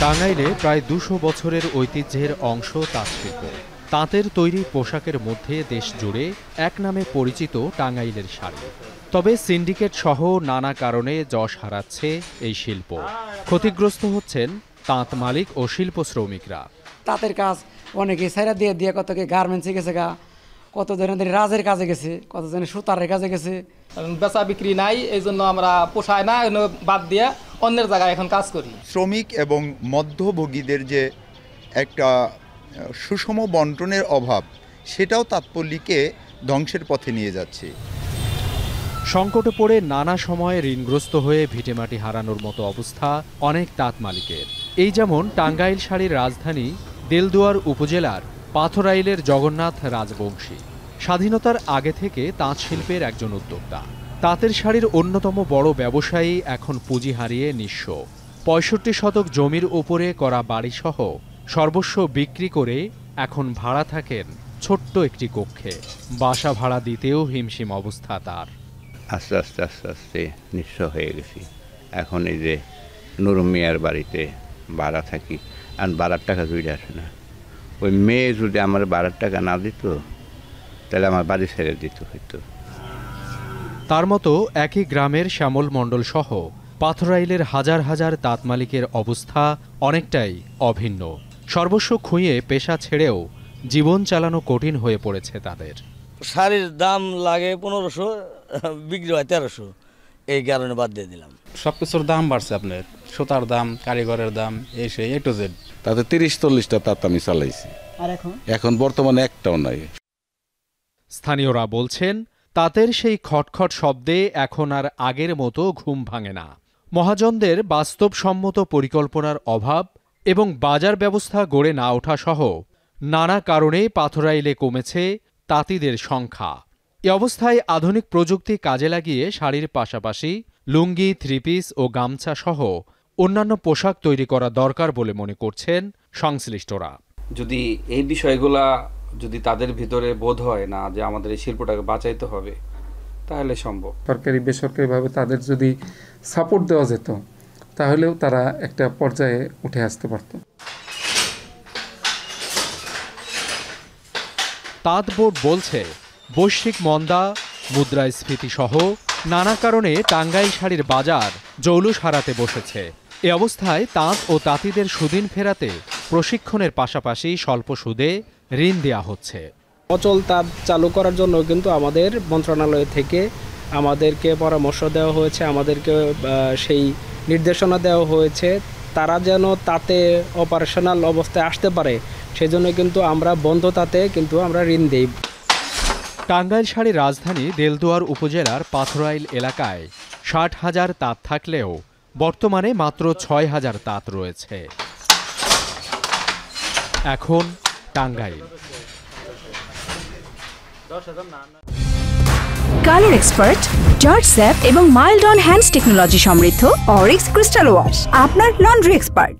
টাঙ্গাইলে প্রায় ২০০ বছরের ঐতিহ্যের অংশ তাঁতশিল্প। তাঁতের তৈরি পোশাকের মধ্যে দেশ জুড়ে এক নামে পরিচিত টাঙ্গাইলের শাড়ি। তবে সিন্ডিকেট সহ নানা কারণে যশ হারাচ্ছে এই শিল্প। ক্ষতিগ্রস্ত হচ্ছেন তাঁত মালিক ও শিল্প শ্রমিকরা। তাঁতের কাজ অনেকে সাইরা দিয়ে দিয়ে কতকে গার্মেন্টসে গেছে গা, কত জনের রাজের কাজে গেছে, কত জনের সুতারের কাজে গেছে। বেচা বিক্রি নাই, এই জন্য আমরা পোষায় না, বাদ দিয়ে অন্যের জায়গায় এখন কাজ করি। শ্রমিক এবং মধ্যভোগীদের যে একটা সুষম বন্টনের অভাব, সেটাও তাঁতপল্লীকে ধ্বংসের পথে নিয়ে যাচ্ছে। সংকটে পড়ে নানা সময়ে ঋণগ্রস্ত হয়ে ভিটেমাটি হারানোর মতো অবস্থা অনেক তাঁত মালিকের। এই যেমন টাঙ্গাইল শাড়ির রাজধানী দেলদুয়ার উপজেলার পাথরাইলের জগন্নাথ রাজবংশী। স্বাধীনতার আগে থেকে তাঁত শিল্পের একজন উদ্যোক্তা। তাঁতের শাড়ির অন্যতম বড় ব্যবসায়ী এখন পুঁজি হারিয়ে নিঃস্ব। ৬৫ শতক জমির উপরে করা বাড়িসহ সর্বস্ব বিক্রি করে এখন ভাড়া থাকেন ছোট্ট একটি কক্ষে। বাসা ভাড়া দিতেও হিমশিম অবস্থা তার। আস্তে আস্তে আস্তে আস্তে নিঃস্ব হয়ে গেছি। এখন এই যে নুরুম মিয়ার বাড়িতে ভাড়া থাকি, আর ভাড়ার টাকা জুড়ে আসে না। ওই মেয়ে যদি আমার ভাড়ার টাকা না দিত, তাহলে আমার বাড়ি ছেড়ে দিত হয়তো। তার মতো একই গ্রামের শ্যামল মণ্ডল সহ পাথরাইলের হাজার হাজার তাঁত মালিকের অবস্থা অনেকটাই অভিন্ন। সর্বস্ব খুঁয়ে পেশা ছেড়েও জীবন চালানো কঠিন হয়ে পড়েছে তাদের। শাড়ির দাম লাগে ১৫০০, বিক্রি হয় ১৩০০, এই কারণে বাদ দিয়ে দিলাম। সব কিছুর দাম বাড়ছে, আপনার সুতার দাম, কারিগরের দাম, এই সে এ টু জেড। তাতে ৩০-৪০টা তাঁত আমি চালাইছি, আর এখন বর্তমানে একটাও নাই। স্থানীয়রা বলছেন, তাঁতের সেই খটখট শব্দে এখন আর আগের মতো ঘুম ভাঙে না। মহাজনদের বাস্তবসম্মত পরিকল্পনার অভাব এবং বাজার ব্যবস্থা গড়ে না ওঠা সহ নানা কারণে পাথরাইলে কমেছে তাঁতিদের সংখ্যা। এ অবস্থায় আধুনিক প্রযুক্তি কাজে লাগিয়ে শাড়ির পাশাপাশি লুঙ্গি, থ্রিপিস ও গামছা সহ অন্যান্য পোশাক তৈরি করা দরকার বলে মনে করছেন সংশ্লিষ্টরা। যদি এই বিষয়গুলা যদি তাদের ভিতরে বোধ হয় না যে আমাদের এই শিল্পটাকে বাঁচাইতে হবে, তাহলে সম্ভব। সরকারি বেসরকারিভাবে তাদের যদি সাপোর্ট দেওয়া যেত, তাহলেও তারা একটা পর্যায়ে উঠে আসতে পারত। তাঁত বোর্ড বলছে, বৈশ্বিক মন্দা, মুদ্রাস্ফীতি সহ নানা কারণে টাঙ্গাইল শাড়ির বাজার জৌলুস হারাতে বসেছে। এ অবস্থায় তাঁত ও তাঁতিদের সুদিন ফেরাতে প্রশিক্ষণের পাশাপাশি স্বল্প সুদে ঋণ দেওয়া হচ্ছে। অচল তাঁত চালু করার জন্য কিন্তু আমাদের মন্ত্রণালয় থেকে আমাদেরকে পরামর্শ দেওয়া হয়েছে, আমাদেরকে সেই নির্দেশনা দেওয়া হয়েছে, তারা যেন তাতে অপারেশনাল অবস্থায় আসতে পারে, সেজন্য কিন্তু আমরা বন্ধ তাতে কিন্তু আমরা ঋণ দেই। টাঙ্গাইল শাড়ির রাজধানী দেলদুয়ার উপজেলার পাথরাইল এলাকায় ৬০,০০০ তাঁত থাকলেও বর্তমানে মাত্র ৬,০০০ তাঁত রয়েছে। এখন Tangail colour expert, George sap এবং মাইল্ড অন হ্যান্ডস টেকনোলজি সমৃদ্ধ অরিক্স ক্রিস্টাল ওয়াশ, আপনার লন্ড্রি এক্সপার্ট।